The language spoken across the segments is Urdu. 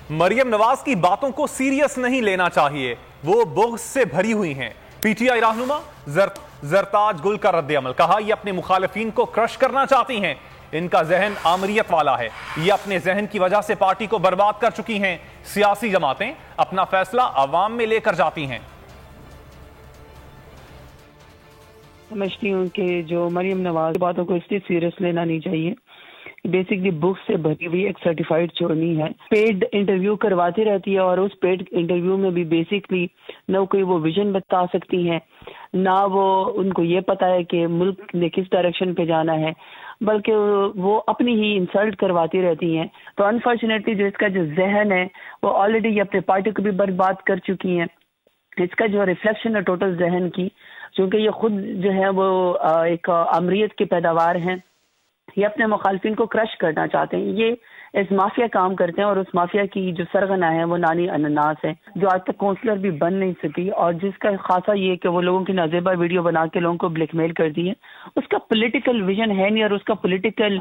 مریم نواز کی باتوں کو سیریس نہیں لینا چاہیے، وہ بغض سے بھری ہوئی ہیں۔ پی ٹی آئی رہنما زرتاج گل کا رد عمل، کہا یہ اپنے مخالفین کو کرش کرنا چاہتی ہیں، ان کا ذہن آمریت والا ہے، یہ اپنے ذہن کی وجہ سے پارٹی کو برباد کر چکی ہیں، سیاسی جماعتیں اپنا فیصلہ عوام میں لے کر جاتی ہیں۔ سمجھتی ہوں کہ جو مریم نواز باتوں کو اس لیے سیریس لینا نہیں چاہیے، بیسکلی بک سے بھری ہوئی ایک سرٹیفائیڈ چورنی ہے، پیڈ انٹرویو کرواتی رہتی ہے، اور اس پیڈ انٹرویو میں بھی بیسکلی نہ کوئی وہ ویژن بتا سکتی ہیں، نہ وہ ان کو یہ پتا ہے کہ ملک نے کس ڈائریکشن پہ جانا ہے، بلکہ وہ اپنی ہی انسلٹ کرواتی رہتی ہیں۔ تو انفارچونیٹلی جو اس کا جو ذہن ہے وہ آلریڈی یہ اپنے پارٹی کو بھی برباد کر چکی ہیں۔ اس کا جو ریفلیکشن ہے ٹوٹل ذہن کی، چونکہ یہ خود جو ہے وہ ایک امریت کی پیداوار ہیں، یہ اپنے مخالفین کو کرش کرنا چاہتے ہیں، یہ اس مافیا کام کرتے ہیں، اور اس مافیا کی جو سرغنہ ہے وہ نانی انناس ہے، جو آج تک کونسلر بھی بن نہیں سکی، اور جس کا خاصا یہ کہ وہ لوگوں کی نازیبا ویڈیو بنا کے لوگوں کو بلیک میل کر دی ہے، اس کا پولیٹیکل ویژن ہے نہیں، اور اس کا پولیٹیکل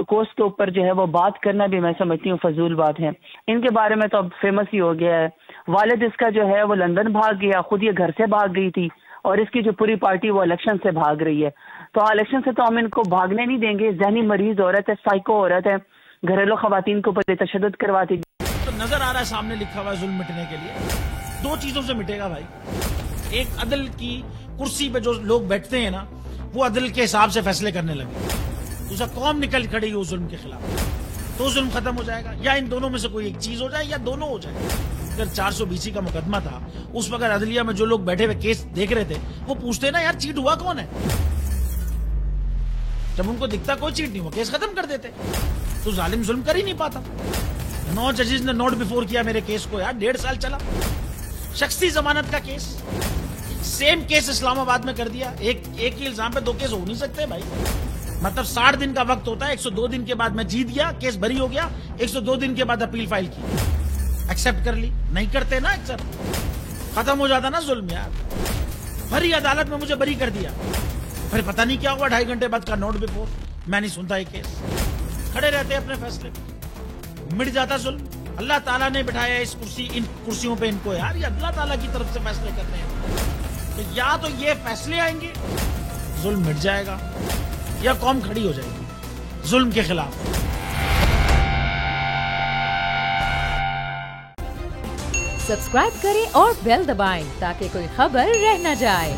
کورس کے اوپر جو ہے وہ بات کرنا بھی میں سمجھتی ہوں فضول بات ہے۔ ان کے بارے میں تو اب فیمس ہی ہو گیا ہے، والد اس کا جو ہے وہ لندن بھاگ گیا، خود یہ گھر سے بھاگ گئی تھی، اور اس کی جو پوری پارٹی وہ الیکشن سے بھاگ رہی ہے۔ تو الیکشن سے تو ہم ان کو بھاگنے نہیں دیں گے، ذہنی مریض عورت ہے، سائیکو عورت ہے، گھریلو خواتین کو پر تشدد کرواتی۔ تو نظر آ رہا ہے سامنے لکھا ہوا ہے ظلم مٹنے کے لیے دو چیزوں سے مٹے گا بھائی، ایک عدل کی کرسی پہ جو لوگ بیٹھتے ہیں نا وہ عدل کے حساب سے فیصلے کرنے لگے، دوسرا قوم نکل کھڑی ہے اس ظلم کے خلاف، تو ظلم ختم ہو جائے گا، یا ان دونوں میں سے کوئی ایک چیز ہو جائے یا دونوں ہو جائے۔ اگر 420 کا مقدمہ تھا اس وقت عدلیہ میں جو لوگ بیٹھے ہوئے کیس دیکھ رہے تھے وہ پوچھتے نا یار چیٹ ہوا کون ہے، جب ان کو دکھتا کوئی چیٹ نہیں ہوا کیس ختم کر دیتے، تو ظالم ظلم کر ہی نہیں پاتا۔ 9 ججز نے نوٹ بیفور کیا میرے کیس کو، یار 1.5 سال چلا، شخصی ضمانت کا کیس، سیم کیس اسلام آباد میں کر دیا، ایک ہی الزام پہ 2 کیس ہو نہیں سکتے بھائی، مطلب 60 دن کا وقت ہوتا ہے، 102 دن کے بعد میں جیت گیا، کیس بری ہو گیا، 102 دن کے بعد اپیل فائل کی، ایکسپٹ کر لی، نہیں کرتے نا ایکسپٹ، ختم ہو جاتا نا ظلم یار، بھری عدالت میں مجھے بری کر دیا، پھر پتہ نہیں کیا ہوا 2.5 گھنٹے بعد کا نوٹ بیفور، میں نہیں سنتا یہ کیس، کھڑے رہتے اپنے فیصلے پہ، مٹ جاتا ظلم۔ اللہ تعالیٰ نے بٹھایا ان کرسیوں پہ ان کو یار، یہ اللہ تعالیٰ کی طرف سے فیصلے کرتے ہیں، تو یا تو یہ فیصلے آئیں گے ظلم مٹ جائے گا، یا قوم کھڑی ہو جائے گی ظلم کے خلاف۔ سبسکرائب کریں اور بیل دبائیں تاکہ کوئی خبر رہ نہ جائے۔